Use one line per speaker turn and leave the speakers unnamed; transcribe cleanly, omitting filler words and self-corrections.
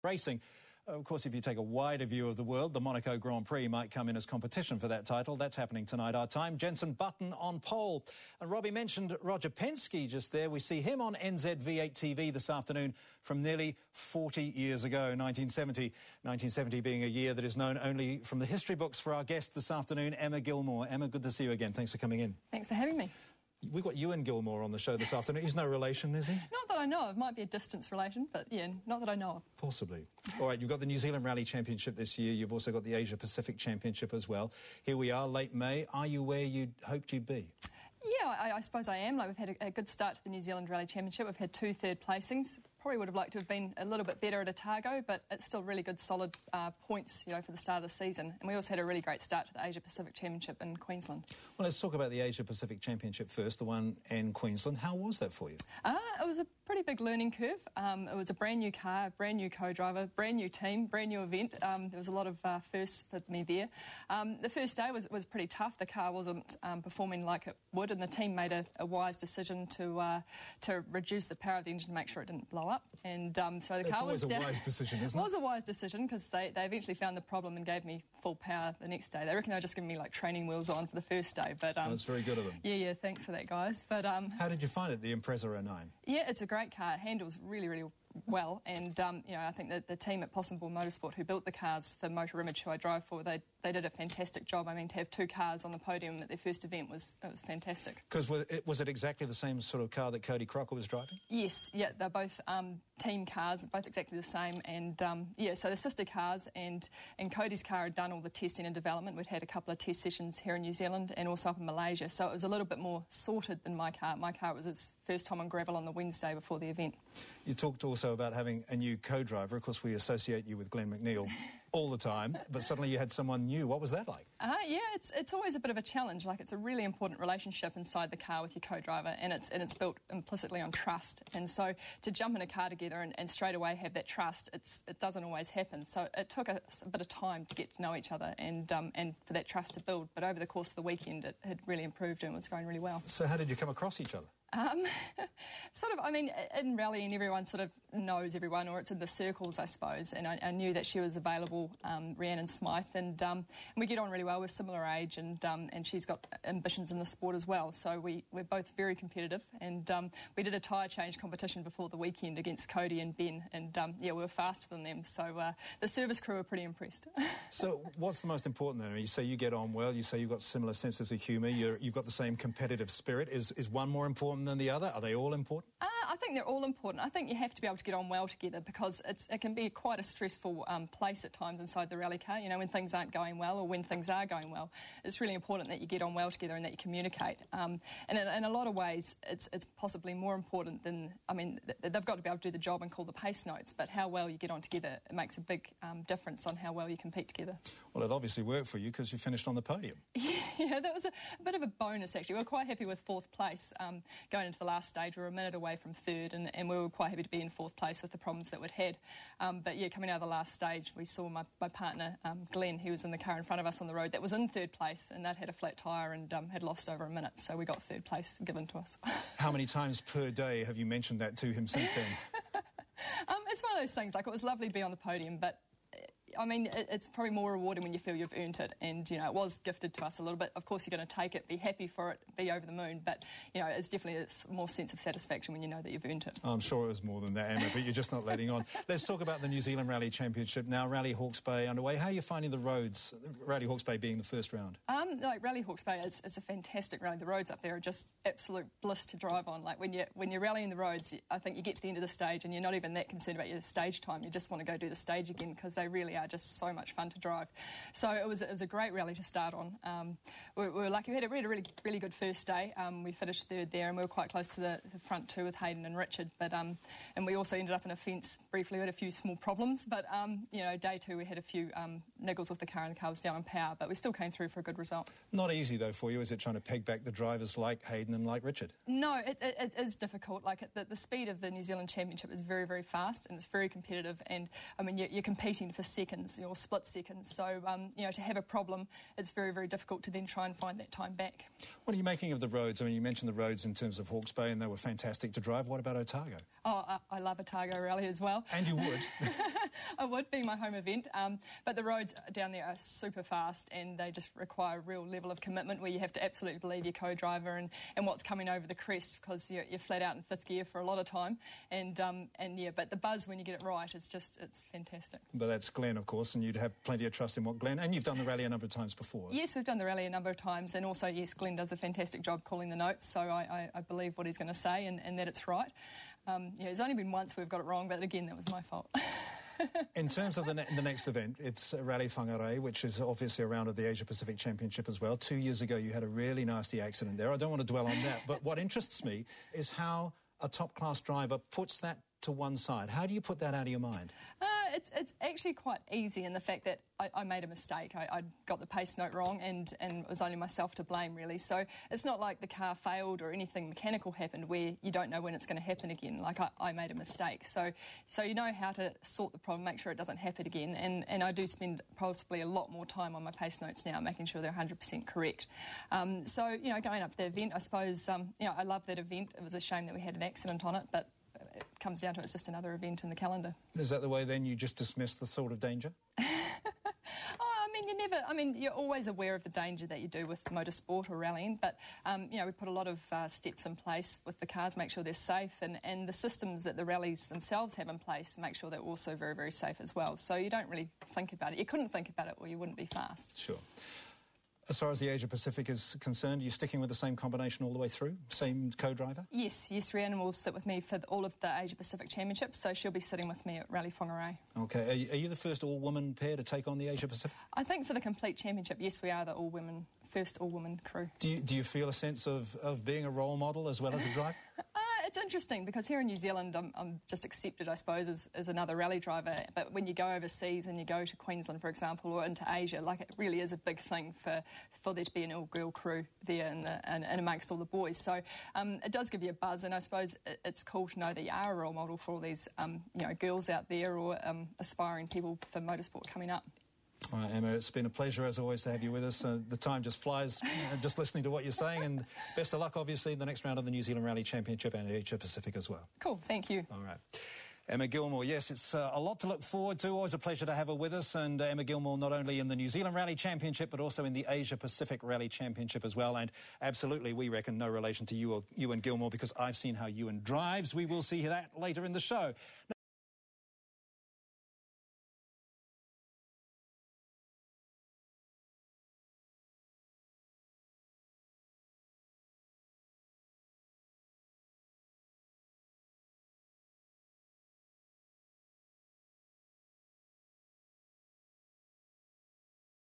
Racing. Of course, if you take a wider view of the world, the Monaco Grand Prix might come in as competition for that title. That's happening tonight, our time. Jenson Button on pole. And Robbie mentioned Roger Penske just there. We see him on NZV8 TV this afternoon from nearly 40 years ago, 1970. 1970 being a year that is known only from the history books for our guest this afternoon, Emma Gilmour. Emma, good to see you again. Thanks for coming in.
Thanks for having me.
We've got Ewan Gilmour on the show this afternoon. He's no relation, is he?
Not that I know of. Might be a distance relation, but yeah, not that I know of.
Possibly. All right, you've got the New Zealand Rally Championship this year. You've also got the Asia Pacific Championship as well. Here we are, late May. Are you where you'd hoped you'd be?
Yeah, I suppose I am. Like, we've had a good start to the New Zealand Rally Championship. We've had 2 third placings. Probably would have liked to have been a little bit better at Otago, but it's still really good, solid points, for the start of the season. And we also had a really great start to the Asia Pacific Championship in Queensland. Well, let's talk about the Asia Pacific Championship first, the one in Queensland. How was that for you? It was a pretty big learning curve. It was a brand new car, brand new co-driver, brand new team, brand new event. There was a lot of firsts for me there. The first day was pretty tough. The car wasn't performing like it would, and the team made a wise decision to reduce the power of the engine to make sure it didn't blow up. And so the car was
a wise decision, isn't it?
It was a wise decision because they eventually found the problem and gave me full power the next day. They reckon they were just giving me like training wheels on for the first day, but
that's very good of them.
Yeah, thanks for that, guys. But
how did you find it, the Impreza 09?
Yeah, it's a great car. It handles really, really well, and I think that the team at Powerbuilt Motorsport who built the cars for Motor Image, who I drive for, they did a fantastic job. I mean, to have 2 cars on the podium at their first event was fantastic. Because
was it exactly the same sort of car that Cody Crocker was driving?
Yes, yeah, they're both team cars, both exactly the same, and so the sister cars and Cody's car had done all the testing and development. We'd had a couple of test sessions here in New Zealand and also up in Malaysia, so it was a little bit more sorted than my car. My car was its first time on gravel on the Wednesday before the event. You talked also about having a new co-driver. Of course, we associate you with Glenn McNeil all the time, but suddenly you had someone new. What was that like? Yeah, it's always a bit of a challenge. Like, it's a really important relationship inside the car with your co-driver, and it's built implicitly on trust. And so to jump in a car together and straight away have that trust, it doesn't always happen. So it took a bit of time to get to know each other and for that trust to build. But over the course of the weekend, it had really improved and it was going really well.
So how did you come across each other?
Sort of, I mean, in rallying, everyone sort of knows everyone, or it's in the circles, I suppose, and I knew that she was available, Rhiannon Smythe, and we get on really well. We're similar age, and she's got ambitions in the sport as well, so we're both very competitive, and we did a tyre change competition before the weekend against Cody and Ben, and we were faster than them, so the service crew were pretty impressed.
So what's the most important then? You say you get on well, you say you've got similar senses of humour, you've got the same competitive spirit. Is one more important than the other? Are they all important?
I think they're all important. I think you have to be able to get on well together because it can be quite a stressful place at times inside the rally car, when things aren't going well or when things are going well. It's really important that you get on well together and that you communicate. And in a lot of ways, it's possibly more important than, they've got to be able to do the job and call the pace notes, but how well you get on together, it makes a big difference on how well you compete together.
Well, it obviously worked for you because you finished on the podium.
Yeah, that was a bit of a bonus, actually. We were quite happy with 4th place going into the last stage. We were a minute away from 3rd, and we were quite happy to be in 4th place with the problems that we'd had. But yeah, coming out of the last stage, we saw my partner, Glenn, who was in the car in front of us on the road, that was in 3rd place, and that had a flat tyre and had lost over a minute, so we got 3rd place given to us.
How many times per day have you mentioned that to him since then?
It's one of those things, like, it was lovely to be on the podium, but it's probably more rewarding when you feel you've earned it, and it was gifted to us a little bit. Of course, you're going to take it, be happy for it, be over the moon, but it's definitely a more sense of satisfaction when you know that you've earned it. I'm
sure it was more than that, Emma, but you're just not letting on. Let's talk about the New Zealand Rally Championship now. Rally Hawke's Bay underway. How are you finding the roads? Rally Hawke's Bay being the first round.
Rally Hawke's Bay is a fantastic rally. The roads up there are just absolute bliss to drive on. Like, when you're rallying the roads, I think you get to the end of the stage and you're not even that concerned about your stage time. You just want to go do the stage again because they really are just so much fun to drive. So it was a great rally to start on. We were lucky. We had a really, really good first day. We finished 3rd there, and we were quite close to the front 2 with Hayden and Richard. But and we also ended up in a fence briefly. We had a few small problems, but day 2 we had a few niggles with the car, and the car was down on power. But we still came through for a good result. Not easy though for you, is it, trying to peg back the drivers like Hayden and like Richard? No, it is difficult. Like, the speed of the New Zealand Championship is very, very fast, and it's very competitive. And you're competing for second seconds or split seconds. So, you know, to have a problem, it's very, very difficult to then try and find that time back.
What are you making of the roads? I mean, you mentioned the roads in terms of Hawke's Bay, and they were fantastic to drive. What about Otago?
Oh, I love Otago Rally as well.
And you would?
It would be my home event, but the roads down there are super fast, and they just require a real level of commitment where you have to absolutely believe your co-driver and what's coming over the crest, because you're flat out in fifth gear for a lot of time, and yeah, but the buzz when you get it right, it's fantastic.
But that's Glenn, of course, and you'd have plenty of trust in what Glenn, and you've done the rally a number of times before.
Yes, we've done the rally a number of times, and also, yes, Glenn does a fantastic job calling the notes, so I believe what he's going to say and that it's right. Yeah, there's only been once we've got it wrong, but again, that was my fault.
In terms of the next event, it's Rally Whangarei, which is obviously a round of the Asia Pacific Championship as well. 2 years ago, you had a really nasty accident there. I don't want to dwell on that, but what interests me is how a top-class driver puts that to one side. How do you put that out of your mind?
It's actually quite easy in the fact that I made a mistake. I got the pace note wrong, and it was only myself to blame, really. So it's not like the car failed or anything mechanical happened where you don't know when it's going to happen again. Like, I made a mistake. So you know how to sort the problem, make sure it doesn't happen again. And I do spend possibly a lot more time on my pace notes now, making sure they're 100% correct. So, you know, going up the event, I suppose, you know, I love that event. It was a shame that we had an accident on it, but it comes down to it's just another event in the calendar. Is
that the way then you just dismiss the thought of danger?
You're always aware of the danger that you do with motorsport or rallying, but, you know, we put a lot of steps in place with the cars, make sure they're safe, and the systems that the rallies themselves have in place make sure they're also very, very safe as well. So you don't really think about it. You couldn't think about it or you wouldn't be fast.
Sure. As far as the Asia Pacific is concerned, are you sticking with the same combination all the way through? Same co-driver?
Yes, Rhiannon will sit with me for all of the Asia Pacific Championships, so she'll be sitting with me at Rally Whangarei.
OK. Are you the first all-woman pair to take on the Asia Pacific?
I think for the complete championship, yes, we are the first all-women crew.
Do you feel a sense of being a role model as well as a driver?
It's interesting because here in New Zealand I'm just accepted, I suppose, as another rally driver. But when you go overseas and you go to Queensland, for example, or into Asia, like, it really is a big thing for there to be an all-girl crew there and amongst all the boys. So it does give you a buzz, and I suppose it's cool to know that you are a role model for all these you know, girls out there or aspiring people for motorsport coming up.
All right, Emma, it's been a pleasure, as always, to have you with us. The time just flies just listening to what you're saying, and best of luck, obviously, in the next round of the New Zealand Rally Championship and Asia Pacific as well.
Cool, thank you.
All right. Emma Gilmour, yes, it's a lot to look forward to. Always a pleasure to have her with us. And Emma Gilmour, not only in the New Zealand Rally Championship, but also in the Asia Pacific Rally Championship as well. And absolutely, we reckon, no relation to you and Gilmour, because I've seen how Ewan drives. We will see that later in the show.